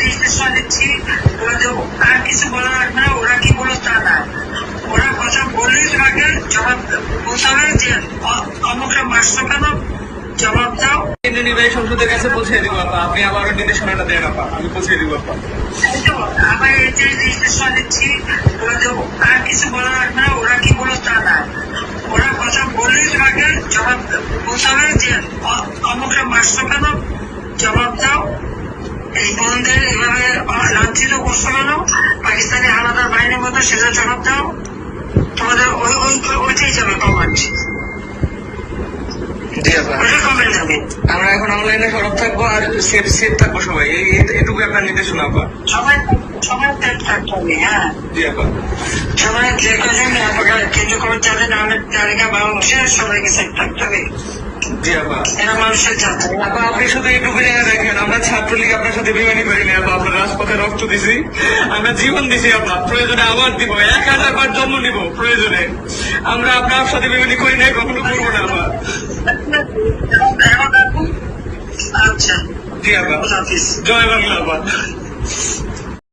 নির্দেশনা দিচ্ছি, আর কিছু বলা লাগবে না। ওরা কি বলো তা না, ওরা কথা বললেই তোমাকে জবাব বলতে হবে যে অমুকটা মারছো কেন, জবাব দাও। নির্বাহী সংসদের কাছে পৌঁছে দিব আপা, আপনি আবার নির্দেশনাটা দেন আপা, আমি পৌঁছে দিব আপা। আবার এই যে নির্দেশনা দিচ্ছি, আর কিছু বলা লাগবে না। ওরা কি বলো তা না, ওরা কথা বললেই তোমাকে জবাব বলতে হবে যে অমুকটা মারছো কেন, জবাব দাও। এই বোনদের এভাবে লাঞ্ছিত করছো কেন, পাকিস্তানি হানাদার বাহিনীর মতো, সেটা জবাব দাও। তোমাদের ওইটাই যাবে কমেন্ট, জি আপা, ওইটা কমেন্ট যাবে। আমরা এখন অনলাইনে সরব থাকবো আর সেফ থাকবো সবাই, এটুকু আপনার নির্দেশনা আপা। সবাই সবাই সেফ থাকতে হবে। হ্যাঁ জি আপা, সবাই যে কজন কেন্দ্র কমিটি যাদের নামের তালিকা বাংলাদেশের সবাইকে সেফ থাকতে হবে। জি আপা, এরা মানুষের জাতি। আপা আপনি শুধু এটুকু জায়গা দেখেন, আমরা ছাত্রলীগ আপনার সাথে বেমানি করিনি আপা, আমরা রাজপথে রক্ত দিছি, আমরা জীবন দিছি আপা, প্রয়োজনে আবার দিব, 1000 বার জন্ম নিব প্রয়োজনে, আমরা আপনার সাথে বেমানি করি নাই, কখনো করবো না আপা। আচ্ছা, জি আপা, হাফিজ। জয় বাংলা আপা।